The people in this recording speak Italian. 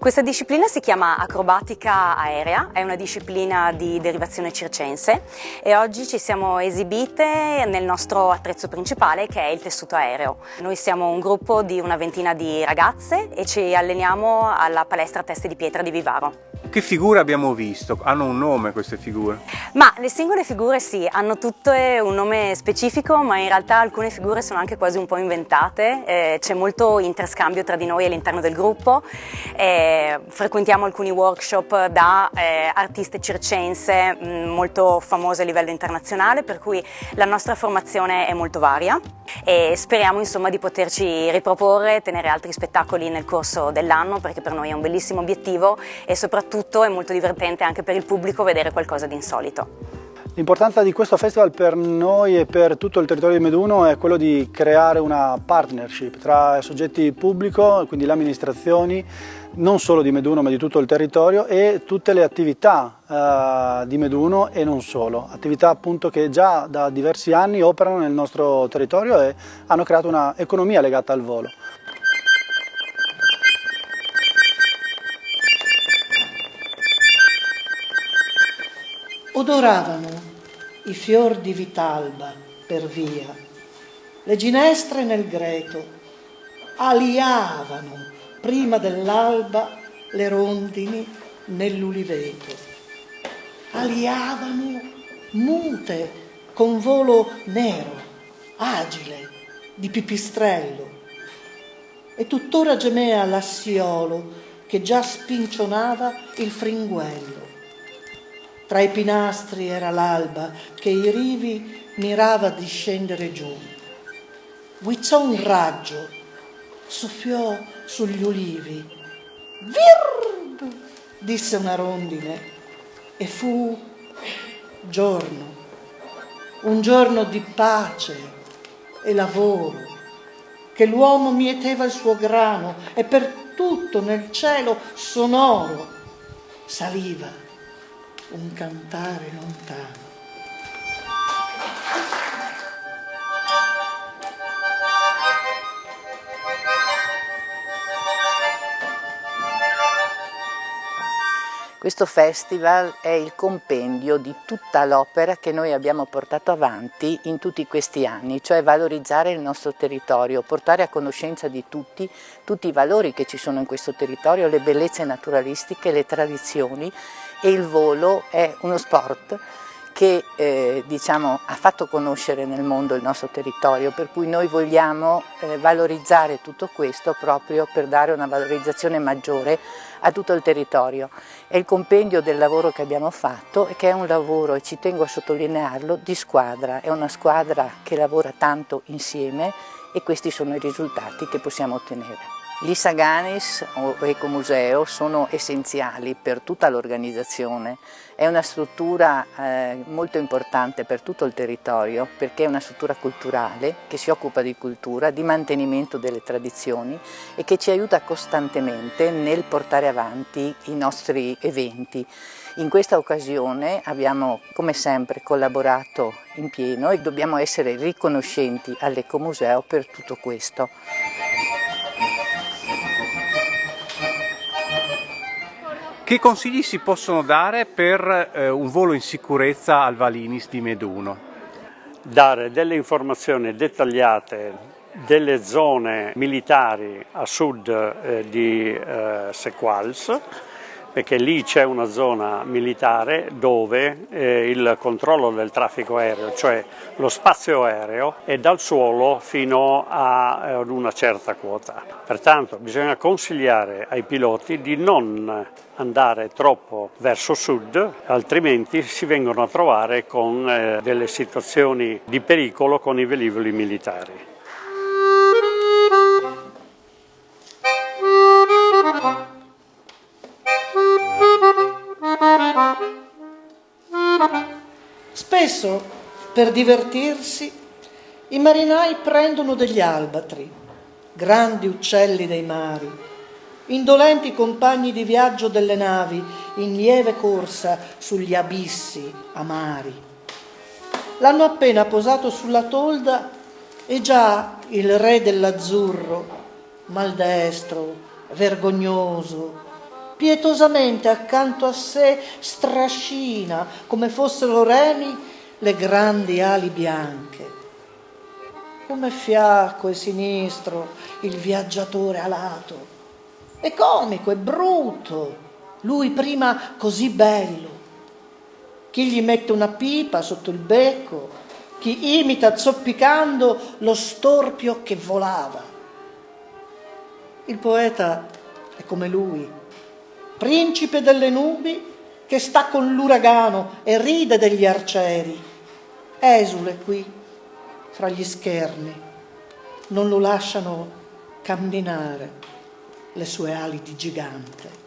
Questa disciplina si chiama acrobatica aerea, è una disciplina di derivazione circense e oggi ci siamo esibite nel nostro attrezzo principale che è il tessuto aereo. Noi siamo un gruppo di una ventina di ragazze e ci alleniamo alla palestra Teste di Pietra di Vivaro. Che figure abbiamo visto? Hanno un nome queste figure? Ma le singole figure sì, hanno tutte un nome specifico, ma in realtà alcune figure sono anche quasi un po' inventate, c'è molto interscambio tra di noi all'interno del gruppo, frequentiamo alcuni workshop da artiste circense molto famose a livello internazionale, per cui la nostra formazione è molto varia e speriamo insomma di poterci riproporre, tenere altri spettacoli nel corso dell'anno, perché per noi è un bellissimo obiettivo e soprattutto è molto divertente anche per il pubblico vedere qualcosa di insolito. L'importanza di questo festival per noi e per tutto il territorio di Meduno è quello di creare una partnership tra soggetti pubblico, quindi le amministrazioni, non solo di Meduno ma di tutto il territorio, e tutte le attività di Meduno e non solo, attività appunto che già da diversi anni operano nel nostro territorio e hanno creato un'economia legata al volo. Odoravano i fior di Vitalba per via, le ginestre nel greto, aliavano prima dell'alba le rondini nell'uliveto, aliavano mute con volo nero, agile, di pipistrello, e tuttora gemea l'assiolo che già spincionava il fringuello. Tra i pinastri era l'alba che i rivi mirava di scendere giù. Guizzò un raggio, soffiò sugli ulivi. Virb! Disse una rondine e fu giorno, un giorno di pace e lavoro, che l'uomo mieteva il suo grano e per tutto nel cielo sonoro saliva un cantare lontano. Questo festival è il compendio di tutta l'opera che noi abbiamo portato avanti in tutti questi anni, cioè valorizzare il nostro territorio, portare a conoscenza di tutti i valori che ci sono in questo territorio, le bellezze naturalistiche, le tradizioni, e il volo è uno sport che ha fatto conoscere nel mondo il nostro territorio, per cui noi vogliamo valorizzare tutto questo proprio per dare una valorizzazione maggiore a tutto il territorio. È il compendio del lavoro che abbiamo fatto e che è un lavoro, e ci tengo a sottolinearlo, di squadra. È una squadra che lavora tanto insieme e questi sono i risultati che possiamo ottenere. Gli Saganis o Ecomuseo sono essenziali per tutta l'organizzazione, è una struttura molto importante per tutto il territorio perché è una struttura culturale che si occupa di cultura, di mantenimento delle tradizioni e che ci aiuta costantemente nel portare avanti i nostri eventi. In questa occasione abbiamo come sempre collaborato in pieno e dobbiamo essere riconoscenti all'Ecomuseo per tutto questo. Che consigli si possono dare per un volo in sicurezza al Valinis di Meduno? Dare delle informazioni dettagliate delle zone militari a sud di Sequals, perché lì c'è una zona militare dove il controllo del traffico aereo, cioè lo spazio aereo, è dal suolo fino ad una certa quota. Pertanto bisogna consigliare ai piloti di non andare troppo verso sud, altrimenti si vengono a trovare con delle situazioni di pericolo con i velivoli militari. Spesso, per divertirsi, i marinai prendono degli albatri, grandi uccelli dei mari, indolenti compagni di viaggio delle navi in lieve corsa sugli abissi amari. L'hanno appena posato sulla tolda e già il re dell'azzurro, maldestro, vergognoso, pietosamente accanto a sé strascina, come fossero remi, le grandi ali bianche. Come fiacco e sinistro il viaggiatore alato. È comico, è brutto, lui prima così bello. Chi gli mette una pipa sotto il becco, chi imita zoppicando lo storpio che volava. Il poeta è come lui, principe delle nubi che sta con l'uragano e ride degli arcieri, esule qui fra gli scherni, non lo lasciano camminare le sue ali di gigante.